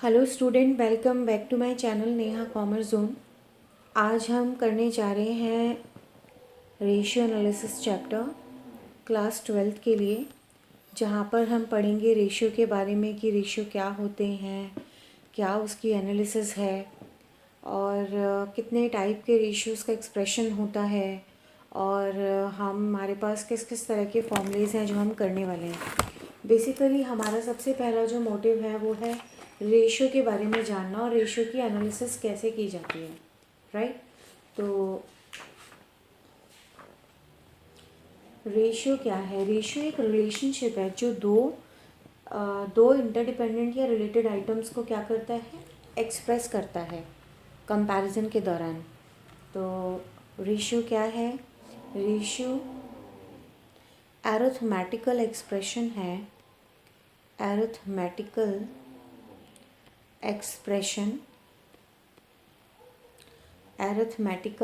Hello student, welcome back to my channel Neha commerce zone. आज हम करने जा रहे हैं ratio analysis chapter class 12th के लिए, जहाँ पर हम पढ़ेंगे रेशियो के बारे में कि रेशियो क्या होते हैं, क्या उसकी एनालिसिस है और कितने टाइप के रेशियोज़ का एक्सप्रेशन होता है और हमारे पास किस किस तरह के फॉर्मूलेज़ हैं जो हम करने वाले हैं। बेसिकली हमारा सबसे पहला जो मोटिव है वो है रेशियो के बारे में जानना और रेशियो की एनालिसिस कैसे की जाती है, राइट। तो रेशियो क्या है? रेशियो एक रिलेशनशिप है जो दो इंटरडिपेंडेंट या रिलेटेड आइटम्स को क्या करता है, एक्सप्रेस करता है कंपैरिजन के दौरान। तो रेशियो क्या है? रेशियो अरिथमेटिकल एक्सप्रेशन है। अरिथमेटिकल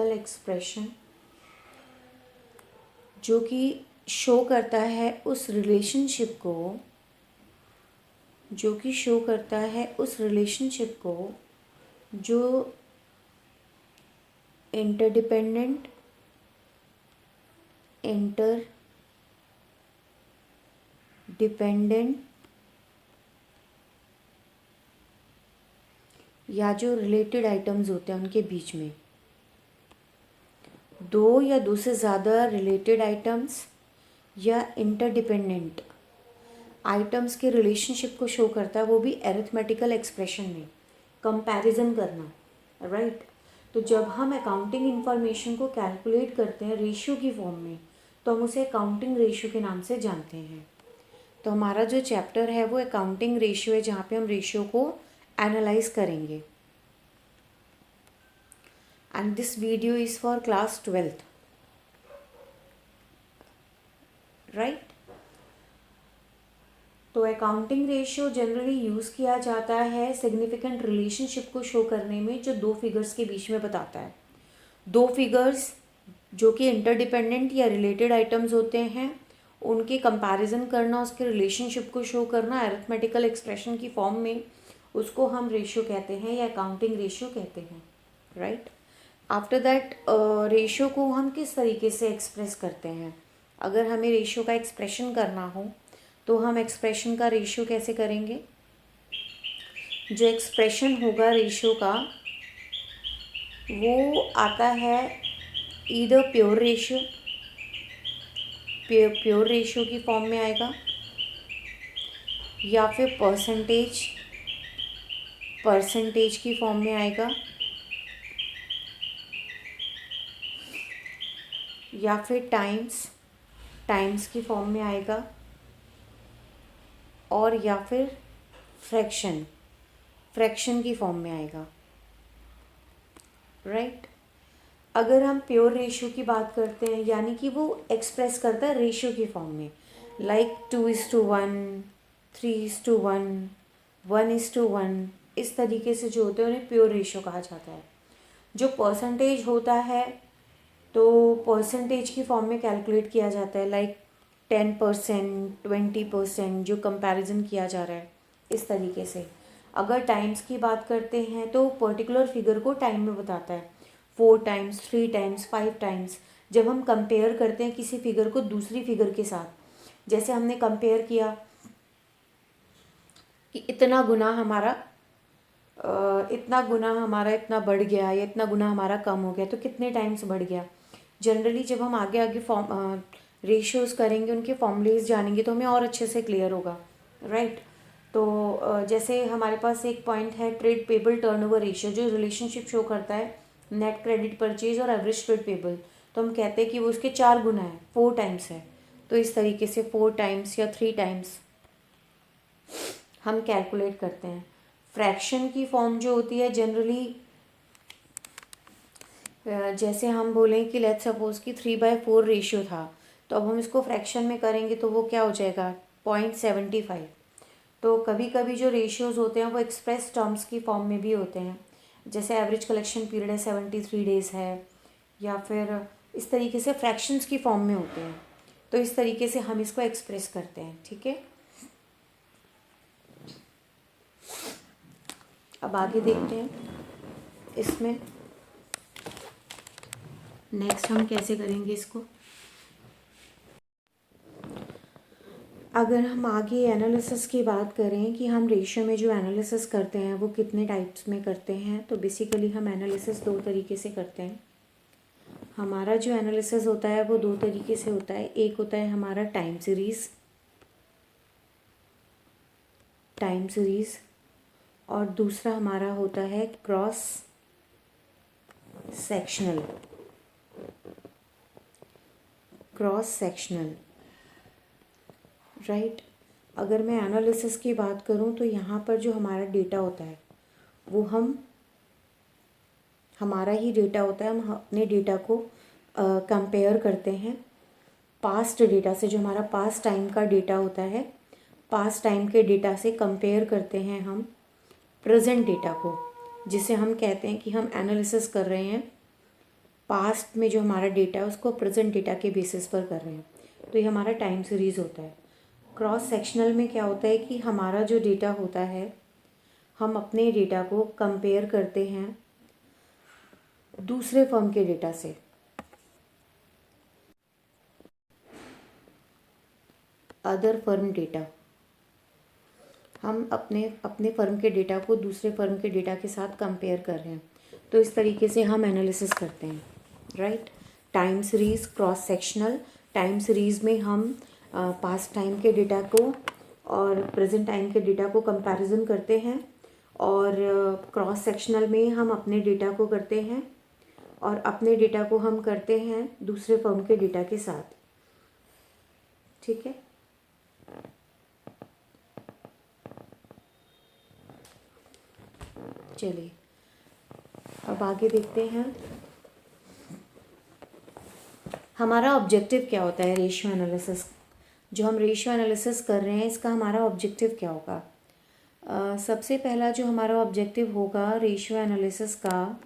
एक्सप्रेशन जो कि शो करता है उस रिलेशनशिप को जो इंटरडिपेंडेंट या जो रिलेटेड आइटम्स होते हैं उनके बीच में, दो या दो से ज़्यादा रिलेटेड आइटम्स या इंटरडिपेंडेंट आइटम्स के रिलेशनशिप को शो करता है, वो भी अरिथमेटिकल एक्सप्रेशन में कंपैरिजन करना, राइट। तो जब हम अकाउंटिंग इंफॉर्मेशन को कैलकुलेट करते हैं रेशियो की फॉर्म में, तो हम उसे अकाउंटिंग रेशियो के नाम से जानते हैं। तो हमारा जो चैप्टर है वो अकाउंटिंग रेशियो है, जहाँ पे हम रेशियो को एनालाइज करेंगे। And this video is for class 12th, right. तो अकाउंटिंग रेशियो जनरली यूज़ किया जाता है सिग्निफिकेंट रिलेशनशिप को शो करने में, जो दो फिगर्स के बीच में बताता है। दो फिगर्स जो कि इंटरडिपेंडेंट या रिलेटेड आइटम्स होते हैं, उनके कंपैरिजन करना, उसके रिलेशनशिप को शो करना अरिथमेटिकल एक्सप्रेशन की फॉर्म में, उसको हम रेशियो कहते हैं या अकाउंटिंग रेशियो कहते हैं, राइट। आफ्टर दैट रेशियो को हम किस तरीके से एक्सप्रेस करते हैं? अगर हमें रेशियो का एक्सप्रेशन करना हो तो हम एक्सप्रेशन का रेशियो कैसे करेंगे? जो एक्सप्रेशन होगा रेशियो का वो आता है ईदर प्योर रेशियो की फॉर्म में आएगा, या फिर परसेंटेज की फॉर्म में आएगा, या फिर टाइम्स की फॉर्म में आएगा, और या फिर फ्रैक्शन की फॉर्म में आएगा, राइट। अगर हम प्योर रेशियो की बात करते हैं, यानी कि वो एक्सप्रेस करता है रेशियो की फॉर्म में, लाइक 2:1, 3:1, 1:1, इस तरीके से जो होते हैं उन्हें प्योर रेशियो कहा जाता है। जो परसेंटेज होता है तो परसेंटेज की फॉर्म में कैलकुलेट किया जाता है, लाइक 10%, 20%, जो कंपैरिजन किया जा रहा है, इस तरीके से। अगर टाइम्स की बात करते हैं तो पर्टिकुलर फिगर को टाइम में बताता है, 4 टाइम्स, 3 टाइम्स, 5 टाइम्स। जब हम कंपेयर करते हैं किसी फिगर को दूसरी फिगर के साथ, जैसे हमने कंपेयर किया कि इतना गुना हमारा इतना बढ़ गया या इतना गुना हमारा कम हो गया, तो कितने टाइम्स बढ़ गया। जनरली जब हम आगे आगे रेशियोज़ करेंगे, उनके फॉर्मूलेज जानेंगे, तो हमें और अच्छे से क्लियर होगा, राइट। तो जैसे हमारे पास एक पॉइंट है ट्रेड पेबल टर्नओवर रेशियो, जो रिलेशनशिप शो करता है नेट क्रेडिट परचेज और एवरेज ट्रेड पेबल। तो हम कहते हैं कि वो उसके 4 गुना है, 4 टाइम्स है। तो इस तरीके से 4 टाइम्स या 3 टाइम्स हम कैलकुलेट करते हैं। फ्रैक्शन की फॉर्म जो होती है जनरली, जैसे हम बोलें कि लेट्स सपोज कि 3/4 रेशियो था, तो अब हम इसको फ्रैक्शन में करेंगे तो वो क्या हो जाएगा, 0.75। तो कभी कभी जो रेशियोज़ होते हैं वो एक्सप्रेस टर्म्स की फॉर्म में भी होते हैं, जैसे एवरेज कलेक्शन पीरियड है 73 डेज़ है, या फिर इस तरीके से फ्रैक्शंस की फॉर्म में होते हैं। तो इस तरीके से हम इसको एक्सप्रेस करते हैं, ठीक है। अब आगे देखते हैं इसमें नेक्स्ट हम कैसे करेंगे इसको। अगर हम आगे एनालिसिस की बात करें कि हम रेशियो में जो एनालिसिस करते हैं वो कितने टाइप्स में करते हैं, तो बेसिकली हम एनालिसिस दो तरीके से करते हैं। हमारा जो एनालिसिस होता है वो दो तरीके से होता है। एक होता है हमारा टाइम सीरीज़ और दूसरा हमारा होता है क्रॉस सेक्शनल राइट। अगर मैं एनालिसिस की बात करूं तो यहाँ पर जो हमारा डेटा होता है वो हमारा ही डेटा होता है। हम अपने डेटा को कंपेयर करते हैं पास्ट डेटा से। जो हमारा पास्ट टाइम का डेटा होता है, पास्ट टाइम के डेटा से कंपेयर करते हैं हम प्रेजेंट डेटा को, जिसे हम कहते हैं कि हम एनालिसिस कर रहे हैं पास्ट में जो हमारा डेटा है उसको प्रेजेंट डेटा के बेसिस पर कर रहे हैं। तो ये हमारा टाइम सीरीज़ होता है। क्रॉस सेक्शनल में क्या होता है कि हमारा जो डेटा होता है हम अपने डेटा को कंपेयर करते हैं दूसरे फर्म के डेटा से। अदर फर्म डेटा, हम अपने फर्म के डेटा को दूसरे फर्म के डेटा के साथ कंपेयर कर रहे हैं। तो इस तरीके से हम एनालिसिस करते हैं right. Time series, cross sectional. Time series में हम पास्ट टाइम के डेटा को और प्रेजेंट टाइम के डेटा को कंपैरिजन करते हैं, और क्रॉस सेक्शनल में हम अपने डेटा को करते हैं और अपने डेटा को हम करते हैं दूसरे फर्म के डेटा के साथ। ठीक है, चलिए अब आगे देखते हैं हमारा ऑब्जेक्टिव क्या होता है रेशियो एनालिसिस। जो हम रेशियो एनालिसिस कर रहे हैं इसका हमारा ऑब्जेक्टिव क्या होगा। सबसे पहला जो हमारा ऑब्जेक्टिव होगा रेशियो एनालिसिस का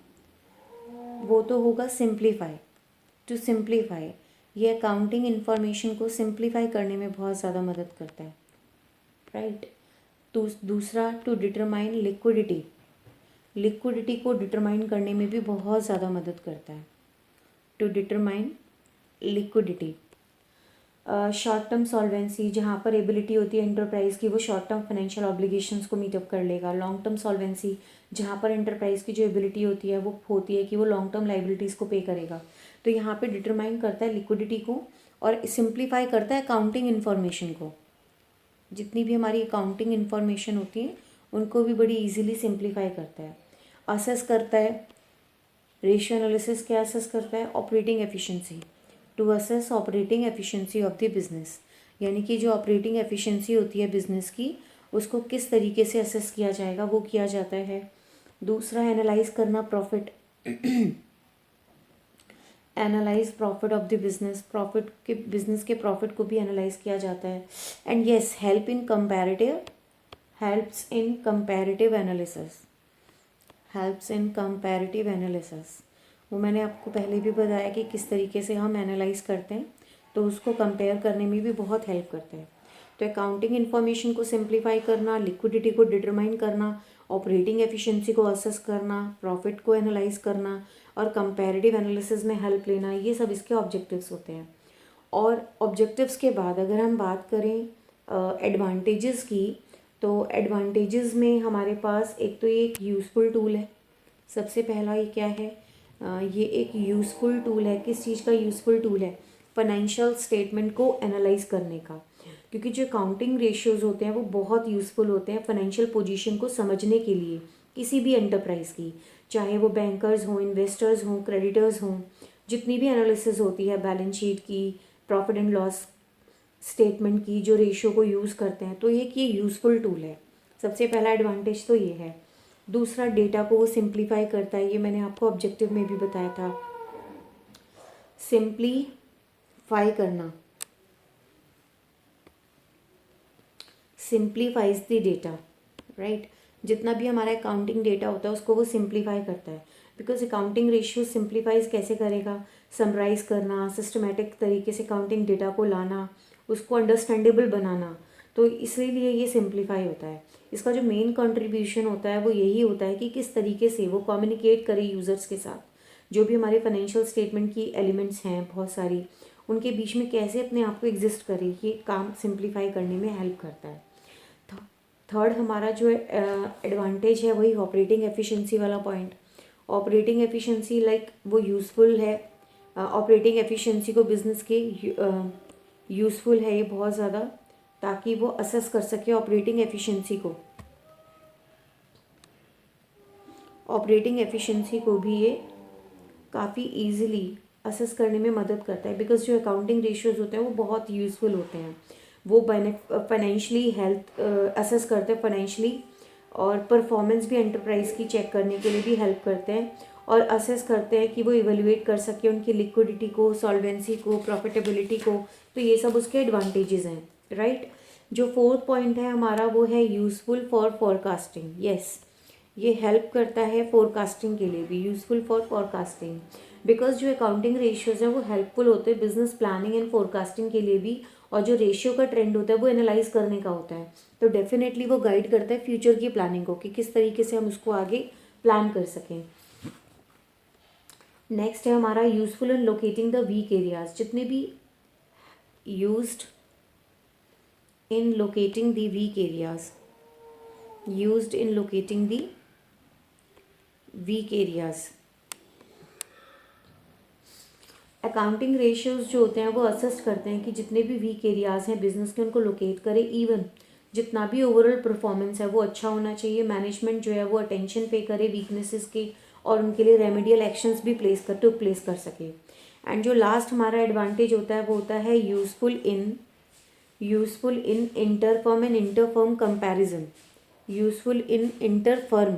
वो तो होगा सिंप्लीफाई। ये अकाउंटिंग इन्फॉर्मेशन को सिंप्लीफाई करने में बहुत ज़्यादा मदद करता है राइट। तो दूसरा टू डिटरमाइन लिक्विडिटी को डिटरमाइन करने में भी बहुत ज़्यादा मदद करता है। To determine liquidity. Short term solvency, जहाँ पर एबिलिटी होती है एंटरप्राइज की वो शॉर्ट टर्म फाइनेंशियल ऑब्लिगेशंस को मीटअप कर लेगा। लॉन्ग टर्म सॉल्वेंसी, जहाँ पर एंटरप्राइज की जो एबिलिटी होती है वो होती है कि वो लॉन्ग टर्म लाइबिलिटीज़ को पे करेगा। तो यहाँ पे डिटरमाइन करता है लिक्विडिटी को और सिंप्लीफाई करता है अकाउंटिंग इन्फॉर्मेशन को। जितनी भी हमारी अकाउंटिंग इन्फॉर्मेशन होती है उनको भी बड़ी ईजिली सिंप्लीफाई करता है। असेस करता है, रेशियो एनालिसिस क्या असेस करता है, operating efficiency. To assess operating efficiency of the business, यानी कि जो ऑपरेटिंग एफिशिएंसी होती है बिजनेस की उसको किस तरीके से असेस किया जाएगा वो किया जाता है। दूसरा एनालाइज करना profit analyse profit of the business, profit के बिजनेस के प्रॉफिट को भी एनालाइज किया जाता है। And yes helps in comparative analysis. वो मैंने आपको पहले भी बताया कि किस तरीके से हम एनालाइज करते हैं, तो उसको कंपेयर करने में भी बहुत हेल्प करते हैं। तो अकाउंटिंग इन्फॉर्मेशन को सिंप्लीफाई करना, लिक्विडिटी को डिटरमाइन करना, ऑपरेटिंग एफिशिएंसी को असेस करना, प्रॉफिट को एनालाइज करना और कंपैरेटिव एनालिसिस में हेल्प लेना, ये सब इसके ऑब्जेक्टिव्स होते हैं। और ऑब्जेक्टिव्स के बाद अगर हम बात करें एडवांटेजेस की, तो एडवांटेजेस में हमारे पास एक तो ये एक यूज़फुल टूल है। सबसे पहला ये क्या है, ये एक यूज़फुल टूल है। किस चीज़ का यूज़फुल टूल है, फाइनेंशियल स्टेटमेंट को एनालाइज करने का। क्योंकि जो अकाउंटिंग रेशियोज़ होते हैं वो बहुत यूज़फुल होते हैं फाइनेंशियल पोजीशन को समझने के लिए किसी भी एंटरप्राइज़ की, चाहे वो बैंकर्स हों, इन्वेस्टर्स हों, क्रेडिटर्स हों। जितनी भी एनालिसिस होती है बैलेंस शीट की, प्रॉफिट एंड लॉस स्टेटमेंट की, जो रेशियो को यूज़ करते हैं, तो ये यूज़फुल टूल है। सबसे पहला एडवांटेज तो ये है। दूसरा, डेटा को वो सिंप्लीफाई करता है। ये मैंने आपको ऑब्जेक्टिव में भी बताया था, सिंप्लीफाई करना, सिंप्लीफाइज द डेटा राइट। जितना भी हमारा अकाउंटिंग डेटा होता है उसको वो सिंप्लीफाई करता है। बिकॉज अकाउंटिंग रेशियो सिंप्लीफाइज कैसे करेगा, समराइज़ करना, सिस्टमेटिक तरीके से अकाउंटिंग डेटा को लाना, उसको अंडरस्टैंडेबल बनाना, तो इसीलिए ये सिंप्लीफाई होता है। इसका जो मेन कंट्रीब्यूशन होता है वो यही होता है कि किस तरीके से वो कम्युनिकेट करे यूज़र्स के साथ, जो भी हमारे फाइनेंशियल स्टेटमेंट की एलिमेंट्स हैं बहुत सारी, उनके बीच में कैसे अपने आप को एग्जिस्ट करे, ये काम सिंप्लीफाई करने में हेल्प करता है। थर्ड हमारा जो एडवांटेज है वही ऑपरेटिंग एफिशिएंसी वाला पॉइंट। ऑपरेटिंग एफिशिएंसी लाइक वो यूज़फुल है, ऑपरेटिंग एफिशिएंसी को बिजनेस के यूज़फुल है ये बहुत ज़्यादा, ताकि वो असेस कर सके ऑपरेटिंग एफिशिएंसी को। ऑपरेटिंग एफिशिएंसी को भी ये काफ़ी इजीली असेस करने में मदद करता है, बिकॉज जो अकाउंटिंग रेशियोज होते हैं वो बहुत यूज़फुल होते हैं। वो फाइनेंशियली हेल्थ असेस करते हैं फाइनेंशियली, और परफॉर्मेंस भी एंटरप्राइज की चेक करने के लिए भी हेल्प करते हैं, और असेस करते हैं कि वो इवेलुएट कर सके उनकी लिक्विडिटी को, सॉल्वेंसी को, प्रॉफिटेबिलिटी को। तो ये सब उसके एडवांटेजेस हैं, राइट। जो फोर्थ पॉइंट है हमारा वो है यूज़फुल फॉर फोरकास्टिंग। यस, ये हेल्प करता है फोरकास्टिंग के लिए भी, यूज़फुल फॉर फोरकास्टिंग, बिकॉज जो अकाउंटिंग रेशियोज हैं वो हेल्पफुल होते हैं बिजनेस प्लानिंग एंड फोरकास्टिंग के लिए भी, और जो रेशियो का ट्रेंड होता है वो एनालाइज करने का होता है। तो डेफिनेटली वो गाइड करता है फ्यूचर की प्लानिंग को, कि किस तरीके से हम उसको आगे प्लान कर सकें। नेक्स्ट है हमारा useful in locating the weak areas. जितने भी used in locating the weak areas, used in locating the weak areas. Accounting ratios जो होते हैं वो असिस्ट करते हैं कि जितने भी वीक एरियाज हैं बिजनेस के उनको लोकेट करें। इवन जितना भी ओवरऑल परफॉर्मेंस है वो अच्छा होना चाहिए। मैनेजमेंट जो है वो अटेंशन पे करे वीकनेसेस के, और उनके लिए रेमेडियल एक्शंस भी प्लेस कर सके। एंड जो लास्ट हमारा एडवांटेज होता है वो होता है useful in inter firm and inter firm comparison. Useful in inter firm,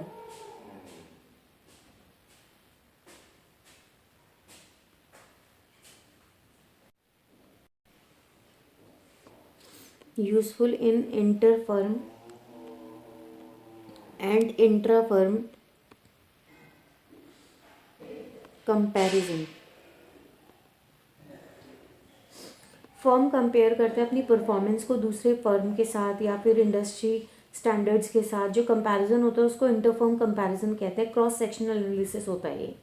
useful in inter firm and intra firm comparison. Firm compare करते हैं अपनी परफॉर्मेंस को दूसरे फर्म के साथ या फिर इंडस्ट्री स्टैंडर्ड्स के साथ। जो कंपैरिजन होता है उसको इंटरफर्म कंपैरिजन कहते हैं। क्रॉस सेक्शनल एनालिसिस होता है ये,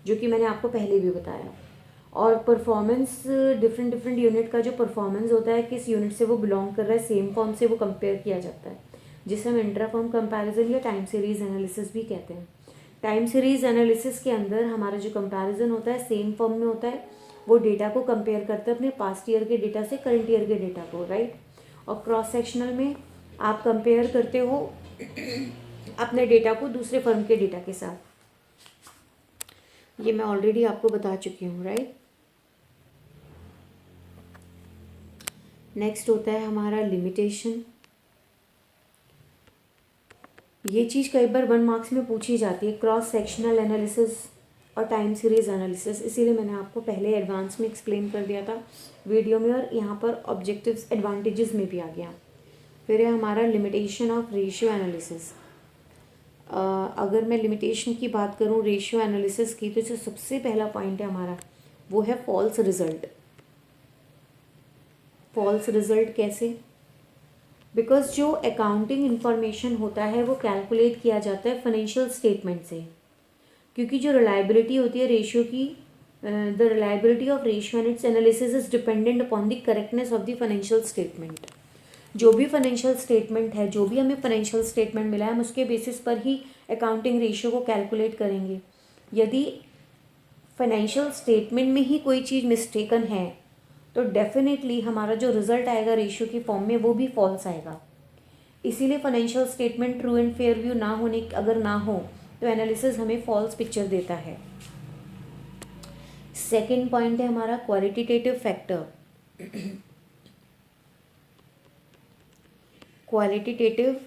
जो कि मैंने आपको पहले भी बताया। और परफॉर्मेंस डिफरेंट यूनिट का जो परफॉर्मेंस होता है, किस यूनिट से वो बिलोंग कर रहा है, सेम फर्म से वो कंपेयर किया जाता है, जिसे हम इंट्राफर्म कंपैरिजन या टाइम सीरीज एनालिसिस भी कहते हैं। टाइम सीरीज एनालिसिस के अंदर हमारा जो कंपैरिजन होता है सेम फर्म में होता है। वो डेटा को कंपेयर करते हैं अपने पास्ट ईयर के डेटा से करंट ईयर के डेटा को, राइट। और क्रॉस सेक्शनल में आप कंपेयर करते हो अपने डेटा को दूसरे फर्म के डेटा के साथ। ये मैं ऑलरेडी आपको बता चुकी हूँ, राइट। नेक्स्ट होता है हमारा लिमिटेशन। ये चीज़ कई बार 1 मार्क्स में पूछी जाती है, क्रॉस सेक्शनल एनालिसिस और टाइम सीरीज एनालिसिस। इसीलिए मैंने आपको पहले एडवांस में एक्सप्लेन कर दिया था वीडियो में, और यहाँ पर ऑब्जेक्टिव्स एडवांटेजेस में भी आ गया। फिर है हमारा लिमिटेशन ऑफ रेशियो एनालिसिस। अगर मैं लिमिटेशन की बात करूँ रेशियो एनालिसिस की, तो जो सबसे पहला पॉइंट है हमारा वो है फॉल्स रिजल्ट। फॉल्स रिजल्ट कैसे? बिकॉज जो अकाउंटिंग इंफॉर्मेशन होता है वो कैलकुलेट किया जाता है फाइनेंशियल स्टेटमेंट से, क्योंकि जो रिलायबिलिटी होती है रेशियो की, the reliability of ratio and it's analysis is dependent upon the correctness of the financial statement. जो भी फाइनेंशियल स्टेटमेंट है, जो भी हमें फाइनेंशियल स्टेटमेंट मिला है, हम उसके बेसिस पर ही अकाउंटिंग रेशियो को कैलकुलेट करेंगे। यदि फाइनेंशियल स्टेटमेंट में ही कोई चीज़ मिस्टेकन है तो डेफिनेटली हमारा जो रिजल्ट आएगा रेशियो की फॉर्म में वो भी फॉल्स आएगा। इसीलिए financial statement true and fair view ना होने अगर ना हो तो एनालिसिस हमें फॉल्स पिक्चर देता है। सेकेंड पॉइंट है हमारा qualitative factor. Qualitative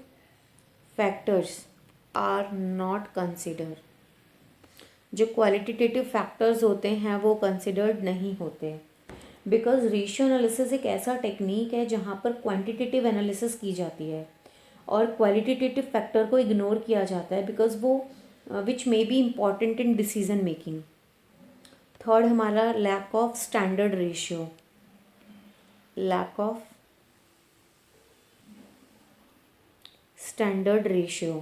factors are not consider. जो क्वालिटेटिव फैक्टर्स होते हैं वो कंसिडर्ड नहीं होते, बिकॉज रेशियो एनालिसिस एक ऐसा टेक्निक है जहाँ पर क्वांटिटेटिव एनालिसिस की जाती है और क्वालिटेटिव फैक्टर को इग्नोर किया जाता है, बिकॉज वो which may be important in decision making. Third हमारा lack of standard ratio. Lack of standard ratio.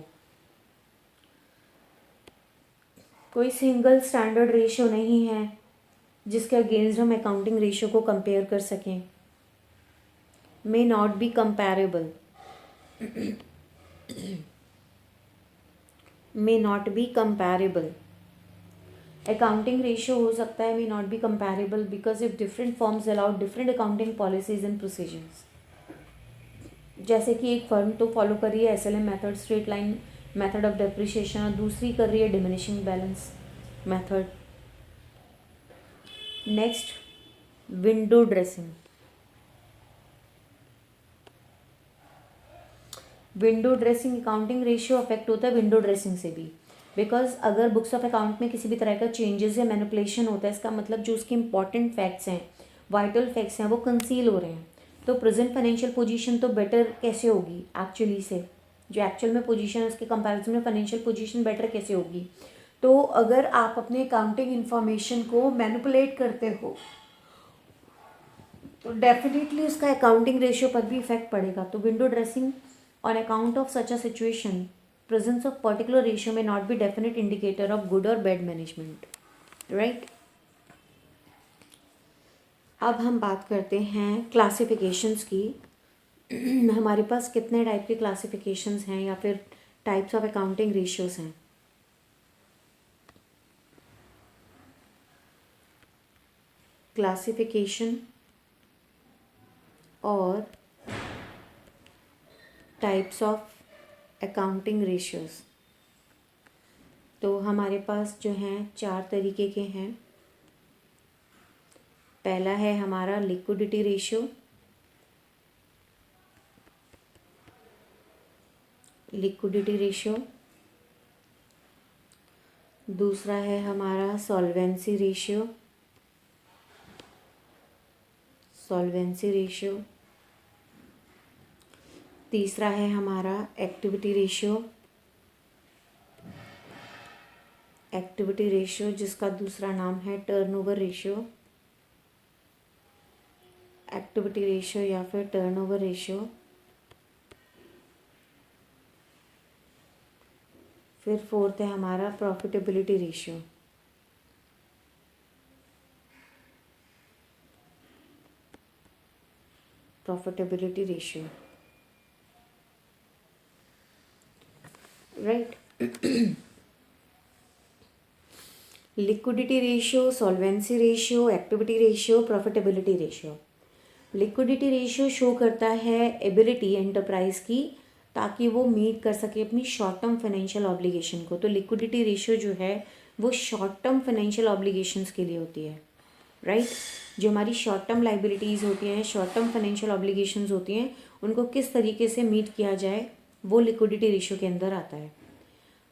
कोई सिंगल स्टैंडर्ड रेशियो नहीं है जिसके अगेंस्ट हम अकाउंटिंग रेशियो को कंपेयर कर सकें। May not be comparable, may not be comparable. Accounting ratio हो सकता है may not be comparable because if different firms allow different accounting policies and procedures. जैसे कि एक फर्म तो फॉलो कर रही है SLM method, straight line method of depreciation, और दूसरी कर रही है diminishing balance method. Next, window dressing. Window dressing accounting ratio affect होता है विंडो ड्रेसिंग से भी, बिकॉज अगर बुक्स ऑफ अकाउंट में किसी भी तरह का चेंजेस या मैनिपुलेशन होता है, इसका मतलब जो उसके इंपॉर्टेंट फैक्ट्स हैं, वाइटल फैक्ट्स हैं, वो कंसील हो रहे हैं। तो प्रेजेंट फाइनेंशियल पोजीशन तो बेटर कैसे होगी एक्चुअली से, जो एक्चुअल में पोजीशन है उसके कंपैरिजन में फाइनेंशियल पोजीशन बेटर कैसे होगी। तो अगर आप अपने अकाउंटिंग इन्फॉर्मेशन को मैनिपुलेट करते हो तो डेफिनेटली उसका अकाउंटिंग रेशियो पर भी इफेक्ट पड़ेगा। तो window dressing on account of such a situation, presence of particular ratio may not be definite indicator of good or bad management, right? अब हम बात करते हैं क्लासिफिकेशंस की। हमारे पास कितने टाइप के क्लासिफिकेशंस हैं या फिर टाइप्स ऑफ अकाउंटिंग रेशियोज हैं। क्लासिफिकेशन और टाइप्स ऑफ अकाउंटिंग रेशियोज, तो हमारे पास जो हैं 4 तरीके के हैं। पहला है हमारा लिक्विडिटी रेशियो, लिक्विडिटी रेशियो। दूसरा है हमारा सॉल्वेंसी रेशियो, सॉल्वेंसी रेशियो। तीसरा है हमारा एक्टिविटी रेशियो, एक्टिविटी रेशियो जिसका दूसरा नाम है टर्नओवर रेशियो, एक्टिविटी रेशियो या फिर टर्नओवर रेशियो। फिर फोर्थ है हमारा profitability ratio. Profitability ratio, right. Liquidity ratio, solvency ratio, activity ratio, profitability ratio. Liquidity ratio show करता है एबिलिटी एंटरप्राइज की ताकि वो मीट कर सके अपनी शॉर्ट टर्म फाइनेंशियल ऑब्लिगेशन को। तो लिक्विडिटी रेशियो जो है वो शॉर्ट टर्म फाइनेंशियल ऑब्लिगेशंस के लिए होती है, राइट। जो हमारी शॉर्ट टर्म लाइबिलिटीज़ होती हैं, शॉर्ट टर्म फाइनेंशियल ऑब्लिगेशंस होती हैं, उनको किस तरीके से मीट किया जाए वो लिक्विडिटी रेशियो के अंदर आता है।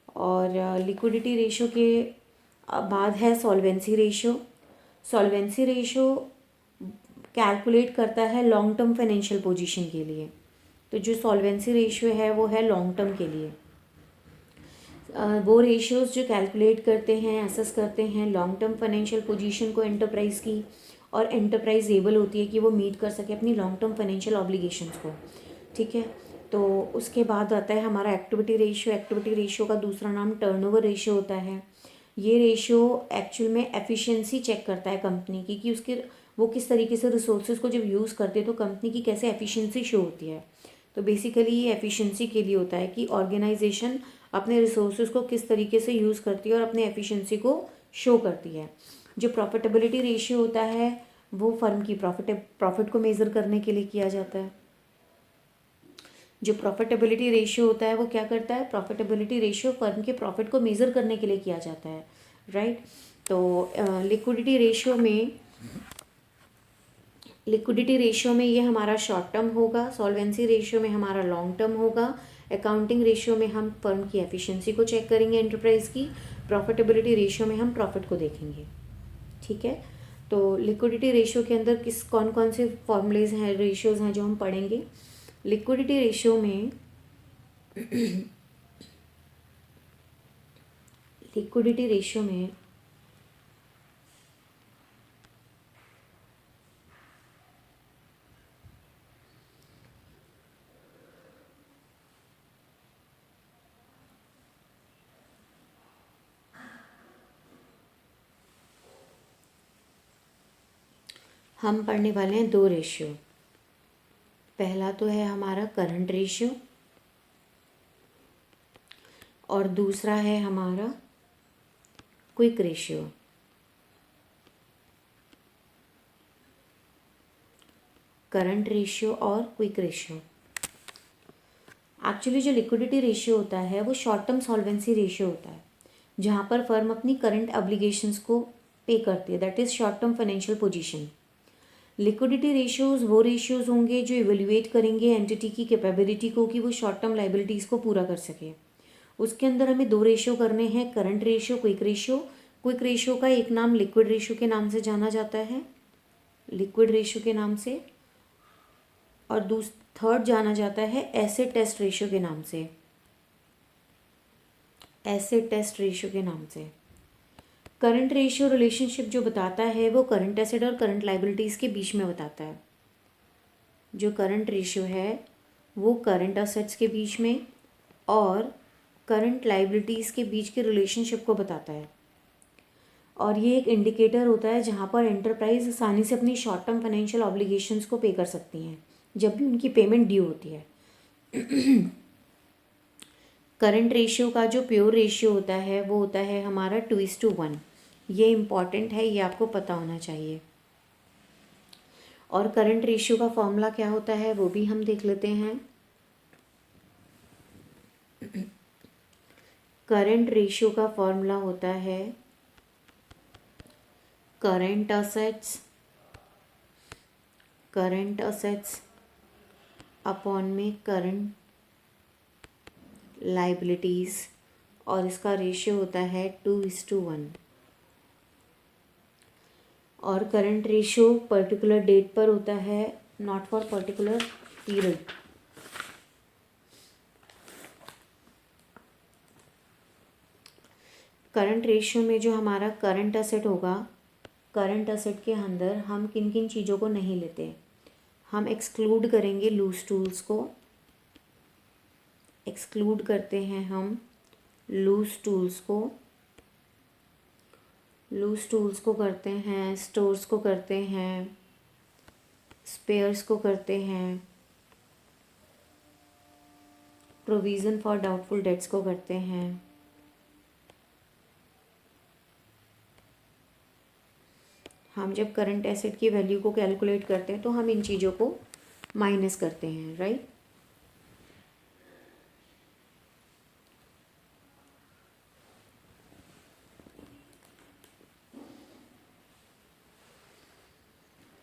और लिक्विडिटी रेशियो के बाद है solvency ratio. Solvency ratio calculate करता है लॉन्ग टर्म फाइनेंशियल पोजीशन के लिए। तो जो सॉल्वेंसी रेशियो है वो है लॉन्ग टर्म के लिए। वो रेशियोज़ जो कैलकुलेट करते हैं, असेस करते हैं लॉन्ग टर्म फाइनेंशियल पोजीशन को एंटरप्राइज की, और एंटरप्राइज एबल होती है कि वो मीट कर सके अपनी लॉन्ग टर्म फाइनेंशियल ऑब्लिगेशंस को, ठीक है। तो उसके बाद आता है हमारा एक्टिविटी रेशियो। एक्टिविटी रेशियो का दूसरा नाम टर्नओवर रेशियो होता है। ये रेशियो एक्चुअल में एफिशिएंसी चेक करता है कंपनी की कि उसके वो किस तरीके से रिसोर्सेज को जब यूज़ करते हैं तो कंपनी की कैसे एफिशिएंसी शो होती है। तो बेसिकली ये एफिशिएंसी के लिए होता है कि ऑर्गेनाइजेशन अपने रिसोर्सेज को किस तरीके से यूज़ करती है और अपने एफिशिएंसी को शो करती है। जो प्रॉफिटेबिलिटी रेशियो होता है वो फर्म की प्रॉफिट को मेज़र करने के लिए किया जाता है। जो प्रॉफिटेबिलिटी रेशियो होता है वो क्या करता है, प्रॉफिटेबिलिटी रेशियो फर्म के प्रॉफिट को मेज़र करने के लिए किया जाता है, राइट। तो लिक्विडिटी रेशियो में ये हमारा शॉर्ट टर्म होगा, सॉल्वेंसी रेशियो में हमारा लॉन्ग टर्म होगा, अकाउंटिंग रेशियो में हम फर्म की एफिशिएंसी को चेक करेंगे एंटरप्राइज की, प्रॉफिटेबिलिटी रेशियो में हम प्रॉफिट को देखेंगे, ठीक है। तो लिक्विडिटी रेशियो के अंदर कौन कौन से फॉर्मूलेज हैं, रेशियोज़ हैं जो हम पढ़ेंगे। लिक्विडिटी रेशियो में लिक्विडिटी रेशियो में हम पढ़ने वाले हैं दो रेशियो। पहला तो है हमारा करंट रेशियो और दूसरा है हमारा क्विक रेशियो। करंट रेशियो और क्विक रेशियो। एक्चुअली जो लिक्विडिटी रेशियो होता है वो शॉर्ट टर्म सॉल्वेंसी रेशियो होता है, जहाँ पर फर्म अपनी करंट ऑब्लिगेशंस को पे करती है, that is short term financial position. Liquidity ratios वो रेशियोज़ होंगे जो इवेल्युएट करेंगे एंटिटी की कैपेबिलिटी को कि वो शॉर्ट टर्म लाइबिलिटीज़ को पूरा कर सके। उसके अंदर हमें दो रेशियो करने हैं, current ratio, quick ratio. Quick ratio का एक नाम लिक्विड रेशियो के नाम से जाना जाता है, लिक्विड रेशियो के नाम से, और थर्ड जाना जाता है एसिड टेस्ट रेशियो के नाम से, एसिड टेस्ट रेशियो के नाम से। करंट रेशियो रिलेशनशिप जो बताता है वो करंट एसेट और करंट लाइबिलिटीज़ के बीच में बताता है। जो करंट रेशियो है वो करंट एसेट्स के बीच में और करंट लाइबिलिटीज़ के बीच के रिलेशनशिप को बताता है, और ये एक इंडिकेटर होता है जहाँ पर एंटरप्राइज आसानी से अपनी शॉर्ट टर्म फाइनेंशियल ऑब्लिगेशंस को पे कर सकती हैं जब भी उनकी पेमेंट ड्यू होती है। करंट रेशियो का जो प्योर रेशियो होता है वो होता है हमारा 2:1। ये इम्पॉर्टेंट है, ये आपको पता होना चाहिए। और करंट रेशियो का फॉर्मूला क्या होता है वो भी हम देख लेते हैं। करंट रेशियो का फॉर्मूला होता है करंट असेट्स अपॉन में करंट लाइबिलिटीज़, और इसका रेशियो होता है 2:1। और करंट रेशियो पर्टिकुलर डेट पर होता है, not for particular period. Current ratio में जो हमारा करंट असेट होगा, करंट असेट के अंदर हम किन किन चीज़ों को नहीं लेते, हम एक्सक्लूड करेंगे लूज टूल्स को, एक्सक्लूड करते हैं हम लूज टूल्स को करते हैं, स्टोर्स को करते हैं, स्पेयर्स को करते हैं, प्रोविज़न फॉर डाउटफुल डेट्स को करते हैं। हम जब करंट एसेट की वैल्यू को कैलकुलेट करते हैं तो हम इन चीज़ों को माइनस करते हैं, राइट।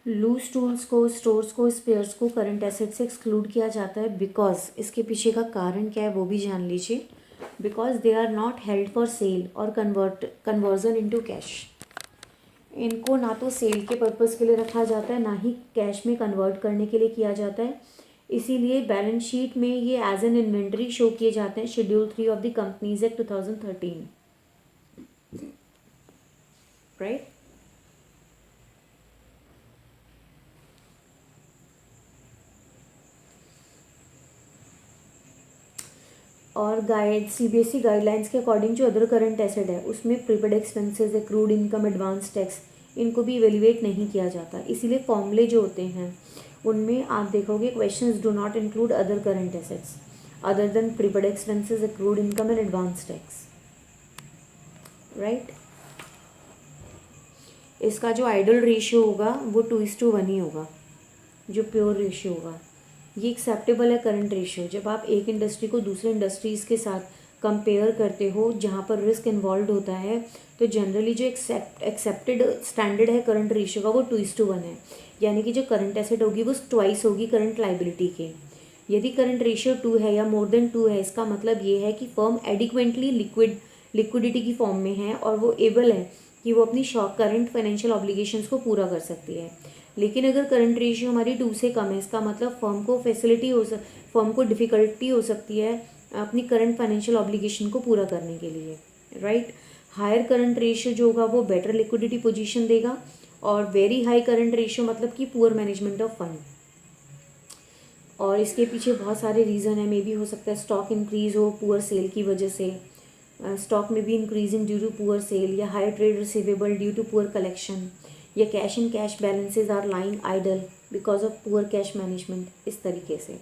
लूज टूल्स को, स्टोर्स को, स्पेयर्स को करंट एसेट से एक्सक्लूड किया जाता है बिकॉज, इसके पीछे का कारण क्या है वो भी जान लीजिए। Because they are not held for sale और कन्वर्जन इनटू कैश। इनको ना तो सेल के पर्पज़ के लिए रखा जाता है, ना ही कैश में कन्वर्ट करने के लिए किया जाता है। इसीलिए बैलेंस शीट में ये एज एन इन्वेंट्री शो किए जाते हैं, schedule 3 of the companies act 2013, right. और सीबीएसई गाइडलाइंस के अकॉर्डिंग जो अदर करंट एसेट है उसमें prepaid expenses, accrued income, advance tax, इनको भी इवेल्युएट नहीं किया जाता। इसीलिए फॉर्मूले जो होते हैं उनमें आप देखोगे questions do not include other current assets other than prepaid expenses, accrued income and advance tax, right. इसका जो आइडल रेशियो होगा वो 2:1 ही होगा, जो प्योर रेशियो होगा। ये एक्सेप्टेबल है करंट रेशियो जब आप एक इंडस्ट्री को दूसरे इंडस्ट्रीज़ के साथ कंपेयर करते हो जहाँ पर रिस्क इन्वॉल्व होता है। तो जनरली जो एक्सेप्टेड स्टैंडर्ड है करंट रेशियो का वो 2:1 है, यानी कि जो करंट एसेट होगी वो ट्वाइस होगी करंट लाइबिलिटी के। यदि करंट रेशियो 2 है या मोर देन 2 है, इसका मतलब ये है कि फर्म एडिक्वेंटली लिक्विडिटी की फॉर्म में है और वो एबल है कि वो अपनी करंट फाइनेंशियल ऑब्लिगेशंस को पूरा कर सकती है। लेकिन अगर करंट रेशियो हमारी 2 से कम है, इसका मतलब फर्म को डिफ़िकल्टी हो सकती है अपनी करंट फाइनेंशियल ऑब्लिगेशन को पूरा करने के लिए, राइट। हायर करंट रेशियो जो होगा वो बेटर लिक्विडिटी पोजीशन देगा, और वेरी हाई करंट रेशियो मतलब कि पुअर मैनेजमेंट ऑफ फंड। और इसके पीछे बहुत सारे रीज़न है, मे बी हो सकता है स्टॉक इंक्रीज हो पुअर सेल की वजह से, स्टॉक में भी increasing due to poor sale, या high trade receivable due to poor collection, या cash and cash balances are lying idle because of poor cash management, इस तरीके से।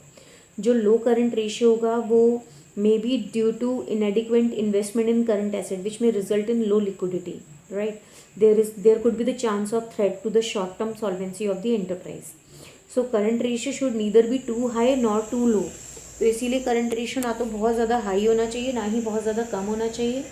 जो लो करंट रेशियो होगा वो may be due to inadequate investment in current asset which में result in low liquidity, right. there could be the chance of threat to the short term solvency of the enterprise. So current ratio should neither be too high nor too low. तो इसीलिए current ratio ना तो बहुत ज़्यादा high होना चाहिए ना ही बहुत ज़्यादा कम होना चाहिए।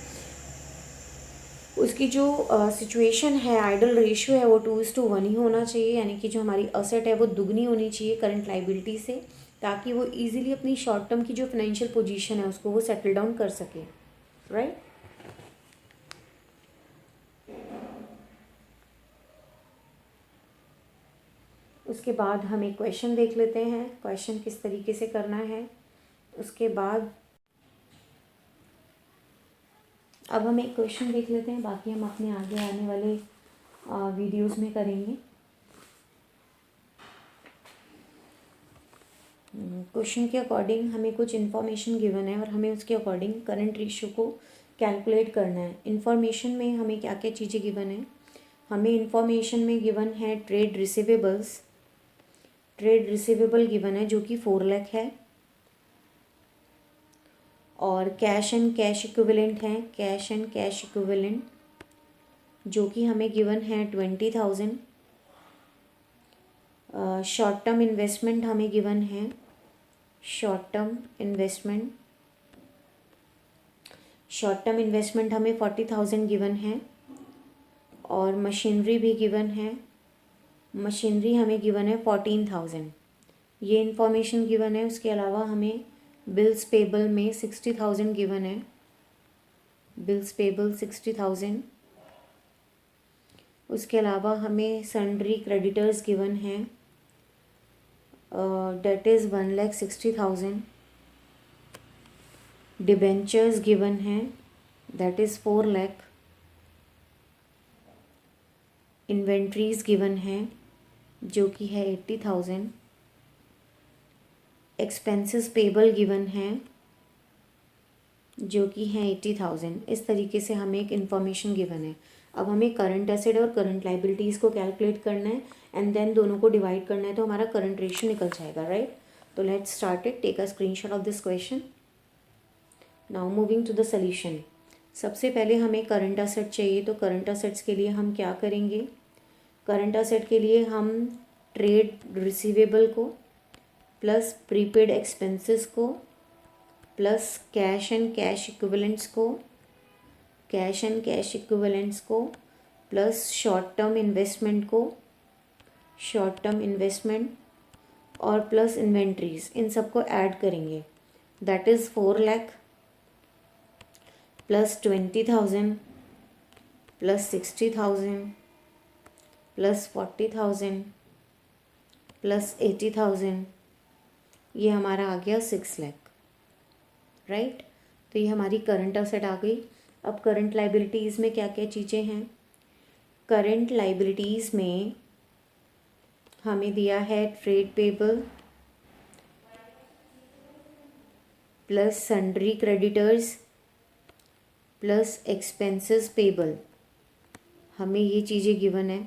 उसकी जो सिचुएशन है, आइडल रेशियो है, वो 2:1 ही होना चाहिए, यानी कि जो हमारी असेट है वो दुगनी होनी चाहिए करंट लाइबिलिटी से, ताकि वो इजीली अपनी शॉर्ट टर्म की जो फाइनेंशियल पोजीशन है उसको वो सेटल डाउन कर सके, राइट। उसके बाद हम एक क्वेश्चन देख लेते हैं, क्वेश्चन किस तरीके से करना है। उसके बाद अब हम एक क्वेश्चन देख लेते हैं, बाकी हम अपने आगे आने वाले वीडियोस में करेंगे। क्वेश्चन के अकॉर्डिंग हमें कुछ इन्फॉर्मेशन गिवन है और हमें उसके अकॉर्डिंग करंट रेशियो को कैलकुलेट करना है। इन्फॉर्मेशन में हमें क्या क्या चीज़ें गिवन है? हमें इन्फॉर्मेशन में गिवन है trade receivables, trade receivable given है जो कि 4 लाख है, और कैश एंड कैश इक्विवेलेंट है, कैश एंड कैश इक्विवेलेंट जो कि हमें गिवन है 20,000। शॉर्ट टर्म इन्वेस्टमेंट हमें गिवन है, शॉर्ट टर्म इन्वेस्टमेंट हमें 40,000 गिवन है, और मशीनरी भी गिवन है, मशीनरी हमें गिवन है 14,000। ये इन्फॉर्मेशन गिवन है। उसके अलावा हमें बिल्स पेबल में 60,000 गिवन है, बिल्स पेबल 60,000। उसके अलावा हमें सन्ड्री क्रेडिटर्स गिवन है, डेट इज़ 1,60,000। डिबेंचर्स गिवन है, that is 4 lakh. Inventories given है जो कि है 80,000। एक्सपेंसेस पेबल गिवन है जो कि है 80,000। इस तरीके से हमें एक इन्फॉर्मेशन गिवन है। अब हमें करंट एसेट और करंट लाइबिलिटीज़ को कैलकुलेट करना है एंड देन दोनों को डिवाइड करना है, तो हमारा करंट रेशियो निकल जाएगा, राइट। तो let's start it. Take a screenshot of this question. Now moving to the solution. सबसे पहले हमें करंट एसेट चाहिए, तो करंट एसेट्स के लिए हम क्या करेंगे? करंट एसेट के लिए हम ट्रेड रिसीवेबल को प्लस प्रीपेड एक्सपेंसेस को plus cash and cash equivalents को, कैश एंड कैश इक्विवेलेंट्स को प्लस शॉर्ट टर्म इन्वेस्टमेंट को, शॉर्ट टर्म इन्वेस्टमेंट और प्लस इन्वेंट्रीज, इन सबको ऐड करेंगे। That is 4 lakh plus 20,000 plus 60,000 plus 40,000 plus 80,000, ये हमारा आ गया 6 लाख, राइट। तो ये हमारी करंट एसेट आ गई। अब करंट लाइबिलिटीज़ में क्या क्या चीज़ें हैं? करंट लाइबिलिटीज़ में हमें दिया है trade payable plus sundry creditors plus expenses payable, हमें ये चीज़ें गिवन है।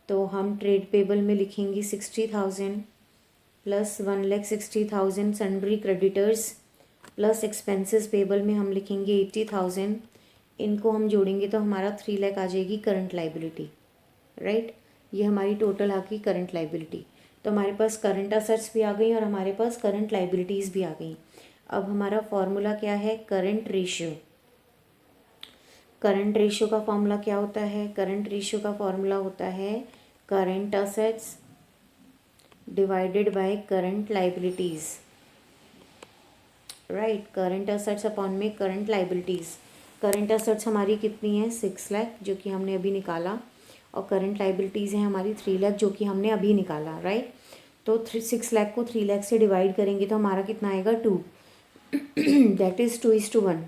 तो हम ट्रेड पेबल में लिखेंगे 60,000 plus 1,60,000 sundry creditors plus expenses payable में हम लिखेंगे 80,000। इनको हम जोड़ेंगे तो हमारा 3 लाख आ जाएगी करंट लाइबिलिटी, राइट। ये हमारी टोटल आ गई करंट लाइबिलिटी। तो हमारे पास करंट असेट्स भी आ गई और हमारे पास करंट लाइबिलिटीज़ भी आ गई। अब हमारा फॉर्मूला क्या है? Current ratio. करंट रेशियो का फॉर्मूला क्या होता है? करंट रेशियो का फॉर्मूला होता है current assets divided by current liabilities, right. Current assets upon में करंट लाइबिलिटीज़। करंट असेट्स हमारी कितनी है? 6 लाख जो कि हमने अभी निकाला, और करंट लाइबिलिटीज़ है हमारी 3 लाख जो कि हमने अभी निकाला, राइट। तो 6 लाख को 3 लाख से डिवाइड करेंगे तो हमारा कितना आएगा? 2, दैट इज़ 2:1।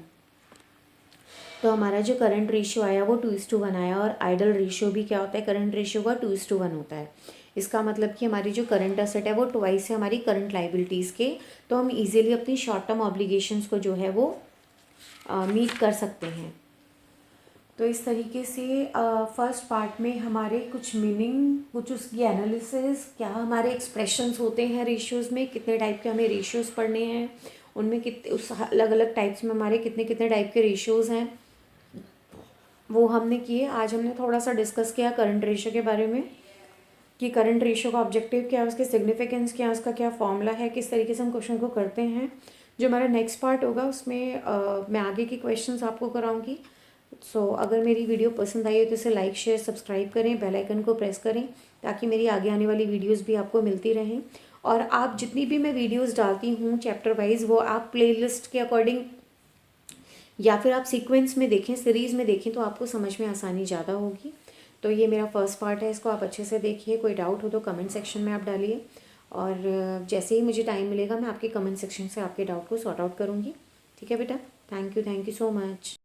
तो हमारा जो करंट रेशियो आया वो 2:1 आया, और आइडल रेशियो भी क्या होता है? करंट रेशियो का 2:1 होता है। इसका मतलब कि हमारी जो करंट एसेट है वो ट्वाइस है हमारी करंट लाइबिलिटीज़ के, तो हम इजीली अपनी शॉर्ट टर्म ऑब्लिगेशंस को जो है वो मीट कर सकते हैं। तो इस तरीके से फर्स्ट पार्ट में हमारे कुछ मीनिंग, कुछ उसकी एनालिसिस, क्या हमारे एक्सप्रेशंस होते हैं रेशियोज़ में, कितने टाइप के हमें रेशियोज़ पढ़ने हैं, उनमें कितने उस अलग अलग टाइप्स में हमारे कितने कितने टाइप के रेशियोज़ हैं, वो हमने किए। आज हमने थोड़ा सा डिस्कस किया करंट रेशियो के बारे में कि करंट रेशियो का ऑब्जेक्टिव क्या है, उसके सिग्निफिकेंस क्या है, उसका क्या फॉर्मूला है, किस तरीके से हम क्वेश्चन को करते हैं। जो हमारा नेक्स्ट पार्ट होगा उसमें मैं आगे के क्वेश्चंस आपको कराऊंगी। सो अगर मेरी वीडियो पसंद आई हो तो इसे लाइक शेयर सब्सक्राइब करें, बेल आइकन को प्रेस करें ताकि मेरी आगे आने वाली वीडियोस भी आपको मिलती रहें। और आप जितनी भी मैं वीडियोस डालती हूँ चैप्टर वाइज, वो आप प्लेलिस्ट के अकॉर्डिंग या फिर आप सीक्वेंस में देखें, सीरीज़ में देखें, तो आपको समझ में आसानी ज़्यादा होगी। तो ये मेरा फर्स्ट पार्ट है, इसको आप अच्छे से देखिए। कोई डाउट हो तो कमेंट सेक्शन में आप डालिए, और जैसे ही मुझे टाइम मिलेगा मैं आपके कमेंट सेक्शन से आपके डाउट को सॉर्ट आउट करूँगी। ठीक है बेटा, थैंक यू सो मच।